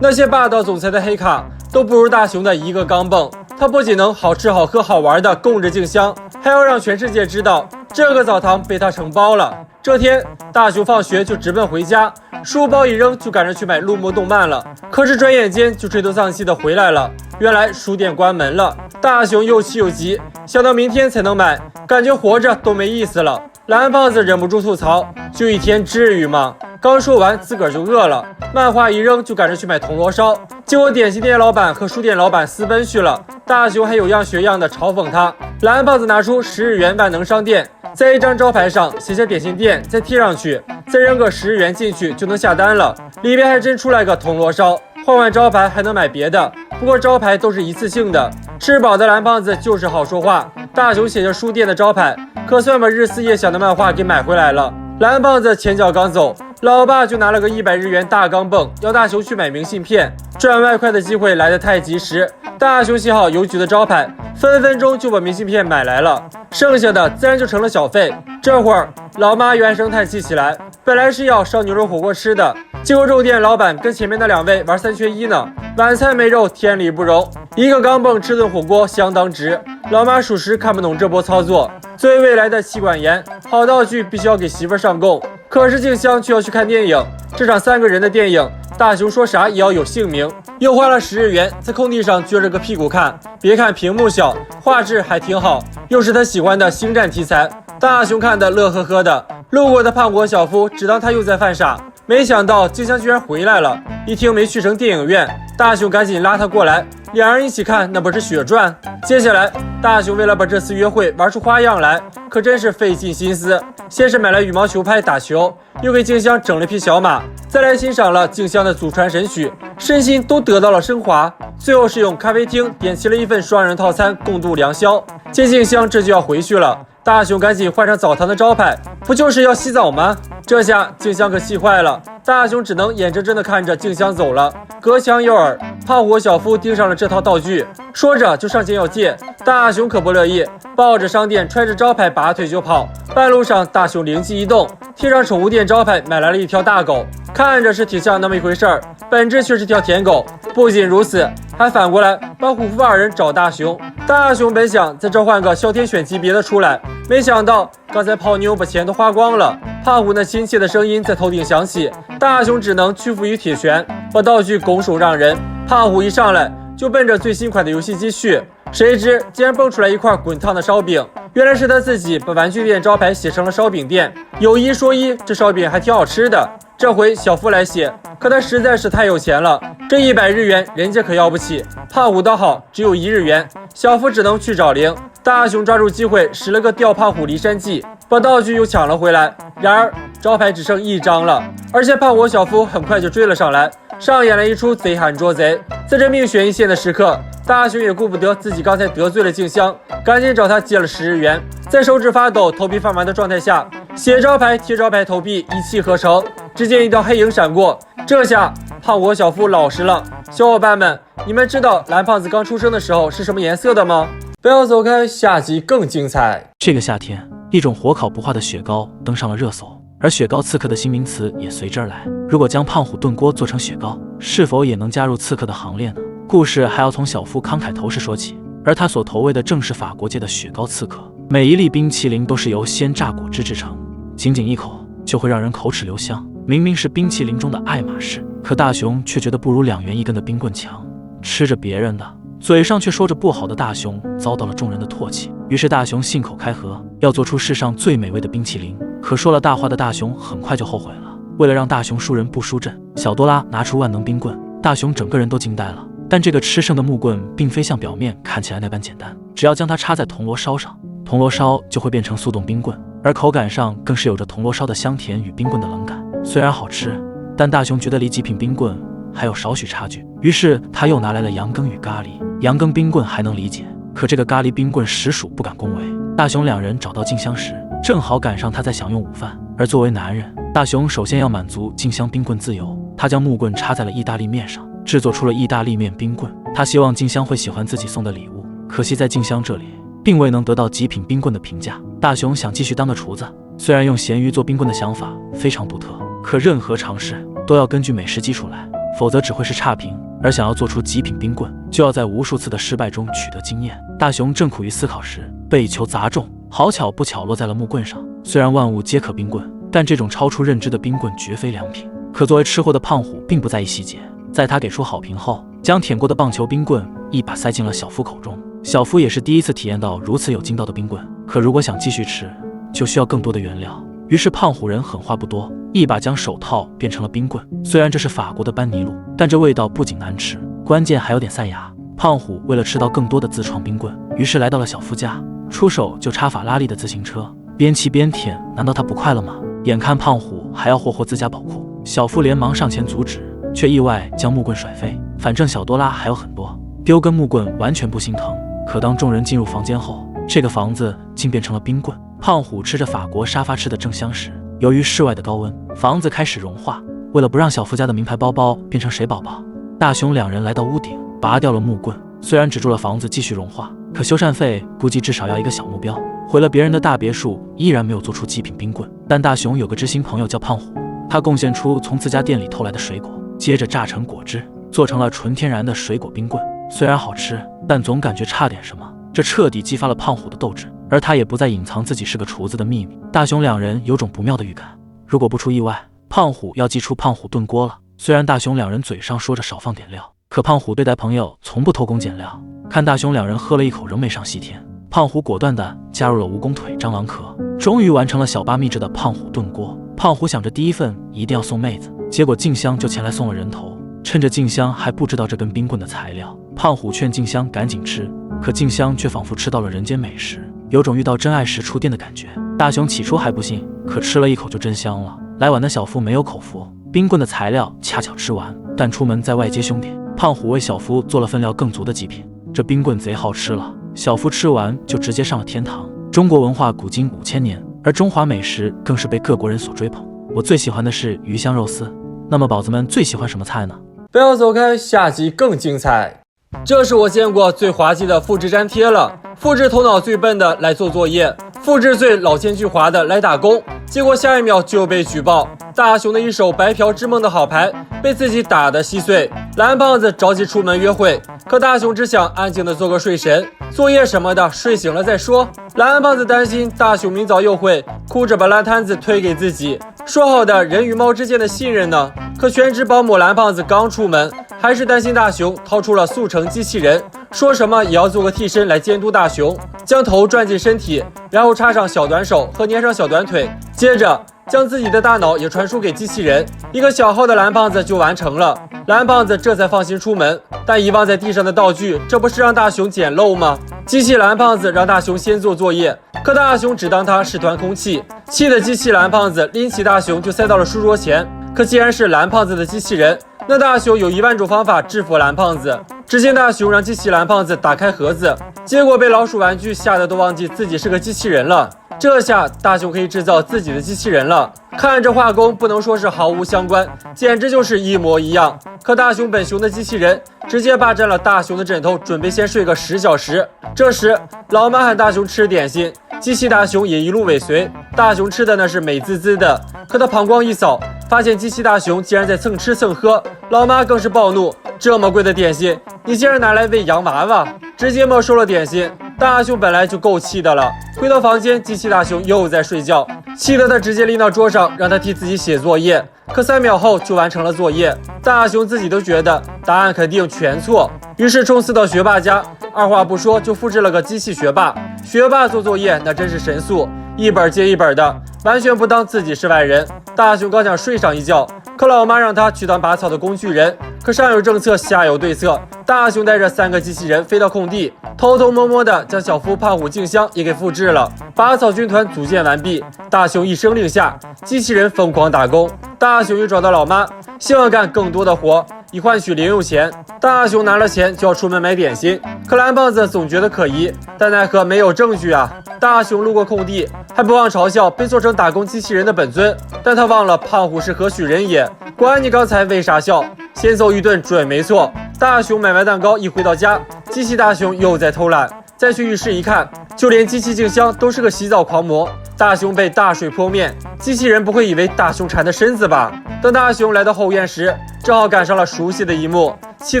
那些霸道总裁的黑卡都不如大雄的一个钢镚。他不仅能好吃好喝好玩的供着静香，还要让全世界知道这个澡堂被他承包了。这天，大雄放学就直奔回家，书包一扔就赶着去买陆幕动漫了。可是转眼间就垂头丧气的回来了，原来书店关门了。大雄又气又急，想到明天才能买，感觉活着都没意思了。蓝胖子忍不住吐槽：“就一天至于吗？”刚说完，自个儿就饿了，漫画一扔就赶着去买铜锣烧。结果点心店老板和书店老板私奔去了。大雄还有样学样的嘲讽他。蓝胖子拿出10日元万能商店，在一张招牌上写下点心店，再贴上去，再扔个10日元进去就能下单了。里边还真出来个铜锣烧，换换招牌还能买别的，不过招牌都是一次性的。吃饱的蓝胖子就是好说话。大雄写着书店的招牌，可算把日思夜想的漫画给买回来了。蓝胖子前脚刚走，老爸就拿了个100日元大钢镚，要大雄去买明信片。赚外快的机会来得太及时，大雄写好邮局的招牌，分分钟就把明信片买来了，剩下的自然就成了小费。这会儿，老妈原声叹气起来，本来是要烧牛肉火锅吃的，结果肉店老板跟前面那2位玩3缺1呢，晚餐没肉，天理不容。一个钢镚吃顿火锅相当值，老妈属实看不懂这波操作。作为未来的妻管严，好道具必须要给媳妇上供，可是静香却要去看电影。这场3个人的电影，大雄说啥也要有姓名。又花了10日元在空地上撅着个屁股看，别看屏幕小，画质还挺好，又是他喜欢的星战题材。大雄看得乐呵呵的，路过的胖果小夫只当他又在犯傻，没想到静香居然回来了。一听没去成电影院，大雄赶紧拉他过来，两人一起看，那不是血赚。接下来，大雄为了把这次约会玩出花样来，可真是费尽心思。先是买了羽毛球拍打球，又给静香整了匹小马，再来欣赏了静香的祖传神曲，身心都得到了升华。最后是用咖啡厅点齐了一份双人套餐，共度良宵。见静香这就要回去了，大雄赶紧换上澡堂的招牌，不就是要洗澡吗？这下静香可气坏了，大雄只能眼睁睁地看着静香走了。隔墙有耳，胖虎小夫盯上了这套道具，说着就上前要借。大雄可不乐意，抱着商店揣着招牌拔腿就跑。半路上，大雄灵机一动，贴上宠物店招牌买来了一条大狗，看着是挺像那么一回事儿，本质却是条舔狗。不仅如此，还反过来帮虎父2人找大雄。大雄本想再召唤个哮天犬级别的出来，没想到刚才泡妞把钱都花光了。胖虎那亲切的声音在头顶响起，大雄只能屈服于铁拳，把道具拱手让人。胖虎一上来就奔着最新款的游戏机去，谁知竟然蹦出来一块滚烫的烧饼，原来是他自己把玩具店招牌写成了烧饼店。有一说一，这烧饼还挺好吃的。这回小夫来写，可他实在是太有钱了，这100日元人家可要不起。胖虎倒好，只有1日元，小夫只能去找零。大雄抓住机会使了个吊胖虎离山计，把道具又抢了回来。然而招牌只剩1张了，而且胖虎小夫很快就追了上来，上演了一出贼喊捉贼。在这命悬一线的时刻，大雄也顾不得自己刚才得罪了静香，赶紧找他借了10日元。在手指发抖、头皮发麻的状态下，写招牌、贴招牌、投币一气呵成。只见一道黑影闪过，这下胖虎小夫老实了。小伙伴们，你们知道蓝胖子刚出生的时候是什么颜色的吗？不要走开，下集更精彩。这个夏天，一种火烤不化的雪糕登上了热搜，而雪糕刺客的新名词也随之而来。如果将胖虎炖锅做成雪糕，是否也能加入刺客的行列呢？故事还要从小夫慷慨投食说起，而他所投喂的正是法国界的雪糕刺客。每一粒冰淇淋都是由鲜榨果汁制成，仅仅一口就会让人口齿留香。明明是冰淇淋中的爱马仕，可大雄却觉得不如2元1根的冰棍强。吃着别人的，嘴上却说着不好的大雄遭到了众人的唾弃。于是大雄信口开河，要做出世上最美味的冰淇淋。可说了大话的大雄很快就后悔了。为了让大雄输人不输阵，小多拉拿出万能冰棍，大雄整个人都惊呆了。但这个吃剩的木棍并非像表面看起来那般简单，只要将它插在铜锣烧上，铜锣烧就会变成速冻冰棍，而口感上更是有着铜锣烧的香甜与冰棍的冷感。虽然好吃，但大雄觉得离极品冰棍还有少许差距，于是他又拿来了羊羹与咖喱。羊羹冰棍还能理解，可这个咖喱冰棍实属不敢恭维。大雄2人找到静香时，正好赶上他在享用午饭，而作为男人，大雄首先要满足静香冰棍自由。他将木棍插在了意大利面上，制作出了意大利面冰棍。他希望静香会喜欢自己送的礼物，可惜在静香这里并未能得到极品冰棍的评价。大雄想继续当个厨子，虽然用咸鱼做冰棍的想法非常独特，可任何尝试都要根据美食基础来。否则只会是差评。而想要做出极品冰棍，就要在无数次的失败中取得经验。大雄正苦于思考时，被一球砸中，好巧不巧落在了木棍上。虽然万物皆可冰棍，但这种超出认知的冰棍绝非良品。可作为吃货的胖虎并不在意细节，在他给出好评后，将舔过的棒球冰棍一把塞进了小夫口中。小夫也是第一次体验到如此有劲道的冰棍，可如果想继续吃，就需要更多的原料。于是胖虎人狠话不多，一把将手套变成了冰棍。虽然这是法国的班尼路，但这味道不仅难吃，关键还有点塞牙。胖虎为了吃到更多的自创冰棍，于是来到了小夫家，出手就插法拉利的自行车，边骑边舔。难道他不快乐吗？眼看胖虎还要霍霍自家宝库，小夫连忙上前阻止，却意外将木棍甩飞。反正小多拉还有很多，丢根木棍完全不心疼。可当众人进入房间后，这个房子竟变成了冰棍。胖虎吃着法国沙发吃得正香时，由于室外的高温，房子开始融化。为了不让小夫家的名牌包包变成水宝宝，大雄两人来到屋顶，拔掉了木棍。虽然止住了房子继续融化，可修缮费估计至少要一个小目标。毁了别人的大别墅，依然没有做出极品冰棍。但大雄有个知心朋友叫胖虎，他贡献出从自家店里偷来的水果，接着榨成果汁，做成了纯天然的水果冰棍。虽然好吃，但总感觉差点什么。这彻底激发了胖虎的斗志，而他也不再隐藏自己是个厨子的秘密。大雄两人有种不妙的预感，如果不出意外，胖虎要祭出胖虎炖锅了。虽然大雄两人嘴上说着少放点料，可胖虎对待朋友从不偷工减料。看大雄两人喝了一口仍没上西天，胖虎果断地加入了蜈蚣腿、蟑螂壳，终于完成了小八秘制的胖虎炖锅。胖虎想着第一份一定要送妹子，结果静香就前来送了人头。趁着静香还不知道这根冰棍的材料，胖虎劝静香赶紧吃，可静香却仿佛吃到了人间美食，有种遇到真爱时触电的感觉。大雄起初还不信，可吃了一口就真香了。来晚的小夫没有口福，冰棍的材料恰巧吃完，但出门在外接兄弟，胖虎为小夫做了分量更足的极品。这冰棍贼好吃了，小夫吃完就直接上了天堂。中国文化古今5000年，而中华美食更是被各国人所追捧。我最喜欢的是鱼香肉丝，那么宝子们最喜欢什么菜呢？不要走开，下集更精彩。这是我见过最滑稽的复制粘贴了。复制头脑最笨的来做作业，复制最老奸巨猾的来打工，结果下一秒就被举报。大雄的一手白嫖之梦的好牌被自己打得稀碎。蓝胖子着急出门约会，可大雄只想安静的做个睡神，作业什么的睡醒了再说。蓝胖子担心大雄明早又会哭着把烂摊子推给自己，说好的人与猫之间的信任呢？可全职保姆蓝胖子刚出门，还是担心大雄掏出了速成机器人，说什么也要做个替身来监督大雄，将头转进身体，然后插上小短手和粘上小短腿，接着将自己的大脑也传输给机器人，一个小号的蓝胖子就完成了。蓝胖子这才放心出门，但遗忘在地上的道具，这不是让大雄捡漏吗？机器蓝胖子让大雄先做作业，可大雄只当他是团空气，气的机器蓝胖子拎起大雄就塞到了书桌前。可既然是蓝胖子的机器人，那大雄有10000种方法制服蓝胖子。只见大雄让机器蓝胖子打开盒子，结果被老鼠玩具吓得都忘记自己是个机器人了。这下大雄可以制造自己的机器人了。看着画工不能说是毫无相关，简直就是一模一样。可大雄本熊的机器人直接霸占了大雄的枕头，准备先睡个10小时。这时老妈喊大雄吃点心，机器大雄也一路尾随。大雄吃的那是美滋滋的，可他膀胱一扫，发现机器大雄竟然在蹭吃蹭喝。老妈更是暴怒，这么贵的点心你竟然拿来喂洋娃娃，直接没收了点心。大雄本来就够气的了，回到房间，机器大雄又在睡觉，气得他直接拎到桌上让他替自己写作业，可3秒后就完成了作业。大雄自己都觉得答案肯定全错，于是冲刺到学霸家，二话不说就复制了个机器学霸。学霸做作业那真是神速，一本接一本的，完全不当自己是外人。大雄刚想睡上一觉，可老妈让他去当拔草的工具人，可上有政策下有对策。大雄带着3个机器人飞到空地，偷偷摸摸的将小夫胖虎静香也给复制了。拔草军团组建完毕，大雄一声令下，机器人疯狂打工。大雄又找到老妈，希望干更多的活，以换取零用钱。大雄拿了钱就要出门买点心，可蓝胖子总觉得可疑，但奈何没有证据啊。大雄路过空地，还不忘嘲笑被做成打工机器人的本尊，但他忘了胖虎是何许人也。管你刚才为啥笑，先揍一顿准没错。大雄买完蛋糕一回到家，机器大雄又在偷懒。再去浴室一看，就连机器静香都是个洗澡狂魔。大雄被大水泼面，机器人不会以为大雄缠的身子吧？等大雄来到后院时，正好赶上了熟悉的一幕，气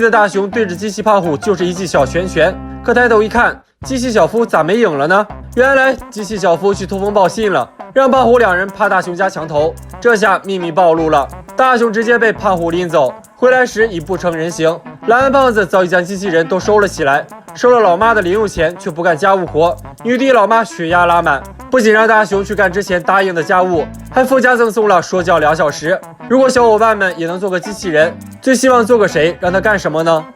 得大熊对着机器胖虎就是一记小拳拳。可抬头一看，机器小夫咋没影了呢？原来机器小夫去通风报信了，让胖虎两人趴大熊家墙头。这下秘密暴露了，大熊直接被胖虎拎走，回来时已不成人形。蓝安胖子早已将机器人都收了起来，收了老妈的零用钱，却不干家务活。女帝老妈血压拉满，不仅让大熊去干之前答应的家务，还附加赠送了说教2小时。如果小伙伴们也能做个机器人，最希望做个谁，让他干什么呢？